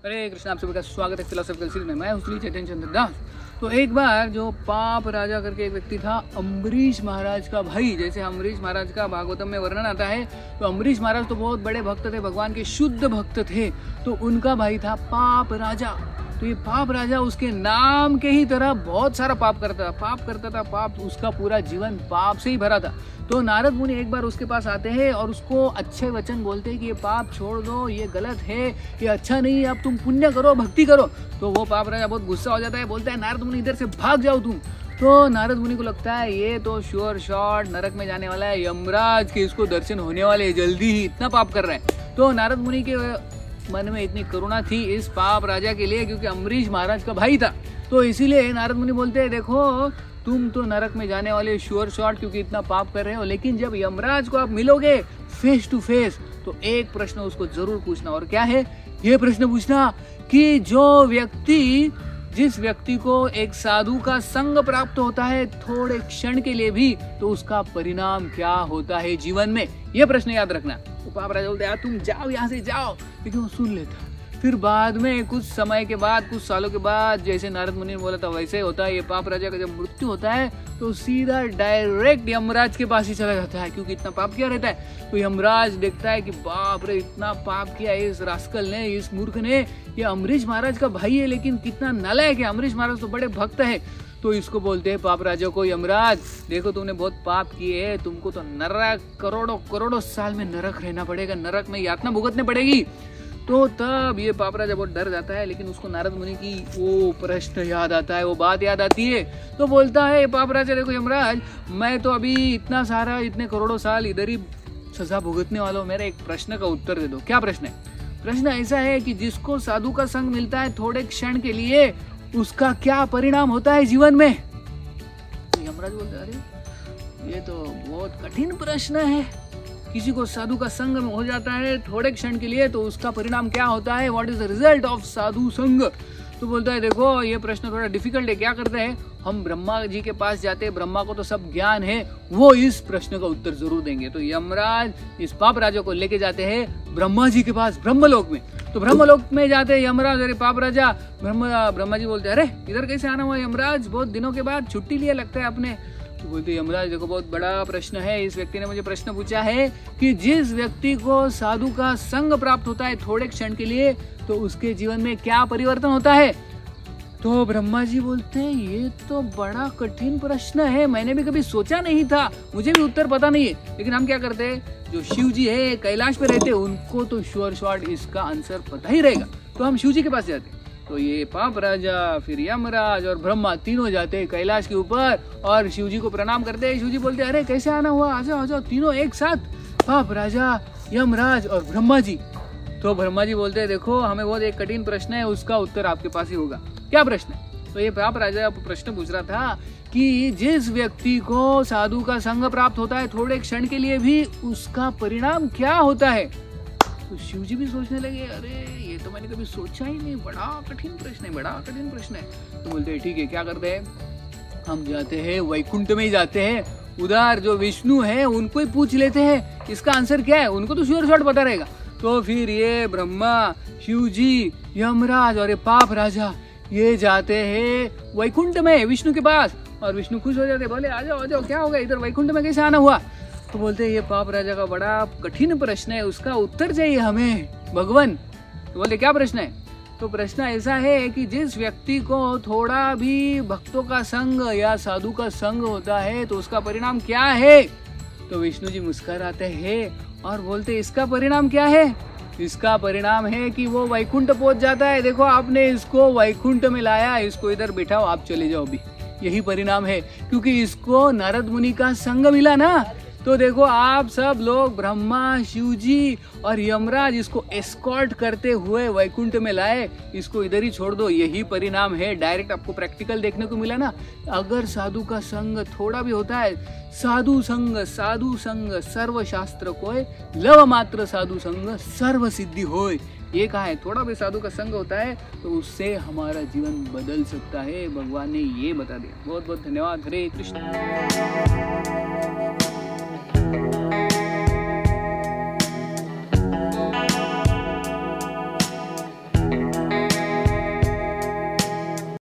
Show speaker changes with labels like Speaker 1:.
Speaker 1: हरे कृष्ण, आप सभी का स्वागत है फिलोसॉफिकल सीरीज में। मैं श्री चैतन्य चंद्र दास। तो एक बार जो पाप राजा करके एक व्यक्ति था, अम्बरीश महाराज का भाई। जैसे अम्बरीश महाराज का भागवतम में वर्णन आता है, तो अम्बरीश महाराज तो बहुत बड़े भक्त थे, भगवान के शुद्ध भक्त थे। तो उनका भाई था पाप राजा। तो ये पाप राजा उसके नाम के ही तरह बहुत सारा पाप करता था। पाप उसका पूरा जीवन पाप से ही भरा था। तो नारद मुनि एक बार उसके पास आते हैं और उसको अच्छे वचन बोलते हैं कि ये पाप छोड़ दो, ये गलत है, ये अच्छा नहीं है, अब तुम पुण्य करो, भक्ति करो। तो वो पाप राजा बहुत गुस्सा हो जाता है, बोलता है नारद मुनि इधर से भाग जाओ तुम। तो नारद मुनि को लगता है ये तो श्योर शॉट नरक में जाने वाला है, यमराज के इसको दर्शन होने वाले है, जल्दी ही इतना पाप कर रहा है। तो नारद मुनि के मन में इतनी करुणा थी इस पाप राजा के लिए, क्योंकि अम्बरीश महाराज का भाई था। तो इसीलिए नारद मुनि बोलते हैं देखो तुम तो नरक में जाने वाले श्योर शॉट, क्योंकि इतना पाप कर रहे हो, लेकिन जब यमराज को आप मिलोगे फेस टू फेस तो एक प्रश्न उसको जरूर पूछना। और क्या है ये प्रश्न? पूछना कि जिस व्यक्ति को एक साधु का संग प्राप्त होता है थोड़े क्षण के लिए भी, तो उसका परिणाम क्या होता है जीवन में, ये प्रश्न याद रखना। तो पाप राजा बोलते यार तुम जाओ यहाँ से जाओ, लेकिन वो सुन लेता। फिर बाद में कुछ समय के बाद, कुछ सालों के बाद, जैसे नारद मुनि ने बोला था वैसे होता है। ये पाप राजा का जब मृत्यु होता है तो सीधा डायरेक्ट यमराज के पास ही चला जाता है, क्योंकि इतना पाप किया रहता है। तो यमराज देखता है कि बाप रे इतना पाप किया इस रास्कल ने, इस मूर्ख ने। ये अम्बरीश महाराज का भाई है, लेकिन कितना नालायक है। अम्बरीश महाराज तो बड़े भक्त है। तो इसको बोलते हैं पाप राजा को, यमराज देखो तुमने बहुत पाप किए हैं, तुमको तो नरक करोड़ों साल में नरक रहना पड़ेगा, नरक में यातना भुगतने पड़ेगी। तो तब ये पाप राजा बहुत डर जाता है, लेकिन उसको नारद मुनि की वो प्रश्न याद आता है, वो बात याद आती है। तो बोलता है पाप राजा देखो यमराज, मैं तो अभी इतने करोड़ों साल इधर ही सजा भुगतने वाला हूँ, मेरा एक प्रश्न का उत्तर दे दो। क्या प्रश्न है? प्रश्न ऐसा है कि जिसको साधु का संग मिलता है थोड़े क्षण के लिए, उसका क्या परिणाम होता है जीवन में? तो यमराज बोलते अरे ये तो बहुत कठिन प्रश्न है। किसी को साधु का संग हो जाता है थोड़े क्षण के लिए, तो उसका परिणाम क्या होता है? What is the result of sadhu sang? तो बोलता है देखो ये प्रश्न थोड़ा डिफिकल्ट है। क्या करते हैं हम, ब्रह्मा जी के पास जाते हैं, ब्रह्मा को तो सब ज्ञान है, वो इस प्रश्न का उत्तर जरूर देंगे। तो यमराज इस पाप राजा को लेके जाते हैं ब्रह्मा जी के पास, ब्रह्मलोक में। तो ब्रह्मलोक में जाते हैं यमराज, अरे पाप राजा, ब्रह्मा जी बोलते हैं अरे इधर कैसे आना हुआ यमराज, बहुत दिनों के बाद छुट्टी लिया लगता है आपने। तो बोलते यमराज देखो बहुत बड़ा प्रश्न है, इस व्यक्ति ने मुझे प्रश्न पूछा है कि जिस व्यक्ति को साधु का संग प्राप्त होता है थोड़े क्षण के लिए, तो उसके जीवन में क्या परिवर्तन होता है? तो ब्रह्मा जी बोलते हैं ये तो बड़ा कठिन प्रश्न है, मैंने भी कभी सोचा नहीं था, मुझे भी उत्तर पता नहीं है। लेकिन हम क्या करते हैं, जो शिव जी है कैलाश पे रहते हैं, उनको तो श्योर शॉट इसका आंसर पता ही रहेगा। तो हम शिव जी के पास जाते हैं। तो ये पाप राजा, फिर यमराज और ब्रह्मा तीनों जाते हैं कैलाश के ऊपर और शिव जी को प्रणाम करते हैं। शिव जी बोलते हैं अरे कैसे आना हुआ, आ जाओ तीनों एक साथ, पाप राजा, यमराज और ब्रह्मा जी। तो ब्रह्मा जी बोलते हैं देखो हमें बहुत एक कठिन प्रश्न है, उसका उत्तर आपके पास ही होगा। क्या प्रश्न है? तो ये पाप राजा प्रश्न पूछ रहा था कि जिस व्यक्ति को साधु का संग प्राप्त होता है थोड़े क्षण के लिए भी, उसका परिणाम क्या होता है? तो शिव जी भी सोचने लगे अरे ये तो मैंने कभी सोचा ही नहीं, बड़ा कठिन प्रश्न है। तो बोलते हैं ठीक है, क्या करते हैं हम जाते हैं वैकुंठ में ही जाते हैं, उधर जो विष्णु है उनको ही पूछ लेते हैं इसका आंसर क्या है, उनको तो श्योर शॉट पता रहेगा। तो फिर ये ब्रह्मा, शिव जी, यमराज और ये पाप राजा ये जाते हैं वैकुंठ में विष्णु के पास, और विष्णु खुश हो जाते, बोले आ जाओ क्या होगा, इधर वैकुंठ में कैसे आना हुआ? तो बोलते हैं ये पाप राजा का बड़ा कठिन प्रश्न है, उसका उत्तर चाहिए हमें भगवान। तो बोलते क्या प्रश्न है? तो प्रश्न ऐसा है कि जिस व्यक्ति को थोड़ा भी भक्तों का संग या साधु का संग होता है तो उसका परिणाम क्या है? तो विष्णु जी मुस्कुराते हैं और बोलते इसका परिणाम क्या है? इसका परिणाम है कि वो वैकुंठ पहुंच जाता है। देखो आपने इसको वैकुंठ में लाया, इसको इधर बिठाओ, आप चले जाओ अभी, यही परिणाम है, क्योंकि इसको नारद मुनि का संग मिला ना। तो देखो आप सब लोग, ब्रह्मा, शिव जी और यमराज इसको एस्कॉर्ट करते हुए वैकुंठ में लाए, इसको इधर ही छोड़ दो, यही परिणाम है। डायरेक्ट आपको प्रैक्टिकल देखने को मिला ना। अगर साधु का संग थोड़ा भी होता है, साधु संग सर्व शास्त्र कोय, लव मात्र साधु संग सर्व सिद्धि होय। ये कहा है, थोड़ा भी साधु का संग होता है तो उससे हमारा जीवन बदल सकता है। भगवान ने ये बता दिया। बहुत बहुत धन्यवाद। हरे कृष्ण।